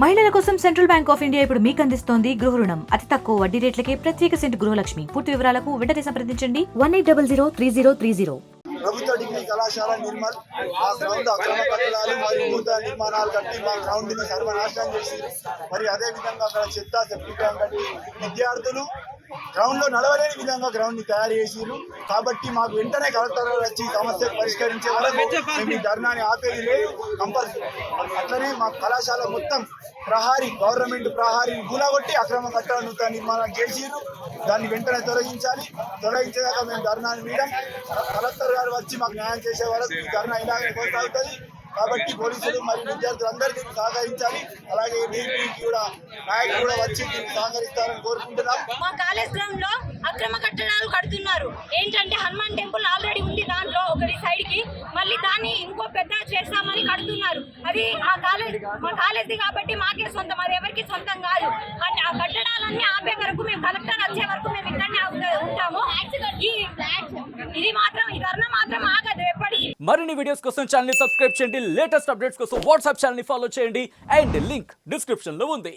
మహిళల కోసం central bank of India ఇప్పుడు మీకు అందిస్తోంది గృహ రుణం. అతి తక్కువ వడ్డీ రేట్లకే ప్రత్యేక సెంటు గృహలక్ష్మి. పూర్తి వివరాలకు వెంటనే సంప్రదించండి 18003030. ప్రభుత్వ డిగ్రీ కళాశాల నిర్మల్ ఆ గ్రౌండ్ అక్రమ కట్టడాలు మరియు నూతన నిర్మాణాలు కట్టి మా గ్రౌండ్ ని సర్వనాశనం చేసి మరి అదే విధంగా అక్కడ చెత్త సెప్టిక్ కట్టి విద్యార్థులు గ్రౌండ్ లో నడవలేని విధంగా గ్రౌండ్ ని తయారు చేసిరు. కాబట్టి మాకు వెంటనే కలెక్టర్ వచ్చి సమస్య పరిష్కరించే వరకు మేము ఈ ధర్నాని ఆపేది లేదు కంపల్సరీ. అట్లనే మా కళాశాల మొత్తం ప్రహారీ గవర్నమెంట్ ప్రహారీని కూలగొట్టి అక్రమ కట్టడ నూతన నిర్మాణం చేసిరు. దాన్ని వెంటనే తొలగించేదాకా మేము ధర్నాని వీడం. కలెక్టర్ గారు వచ్చి మాకు న్యాయం చేసే వరకు ఈ ధర్నా ఇలాగే కొనసాగుతుంది. కాబట్టి పోలీసులు మరియు విద్యార్థులందరూ దీన్ని సహకరించాలి. అలాగే డీపీ కూడా నాయకులు కూడా వచ్చి దీన్ని సహకరిస్తారని కోరుకుంటున్నాం. మా కాలేజ్ గ్రౌండ్ లో అక్రమ కట్టడాలు కడుతున్నారు. ఏంటంటే హనుమాన్ టెంపుల్ ఆల్రెడీ ఉంది, దాంట్లో ఒకటి సైడ్ కి మళ్ళీ దాన్ని ఇంకో పెద్ద చేస్తామని కడుతున్నారు. అది మా కాలేజీ కాబట్టి మాకే సొంతం, అది ఎవరికి సొంతం కాదు. ఆ కట్టడాలన్నీ ఆపే వరకు మేము కలెక్టర్ వచ్చే వరకు మేము ఇక్కడనే ఉంటాము. ఇది మాత్రం ఈ ధర్నా మాత్రం ఆగదు ఎప్పటికీ. మరిన్ని వీడియోస్ కోసం ఛానల్ ని సబ్స్క్రైబ్ చేయండి. లేటెస్ట్ అప్డేట్స్ కోసం వాట్సాప్ ఛానల్ ని ఫాలో చేయండి. అండ్ లింక్ డిస్క్రిప్షన్ లో ఉంది.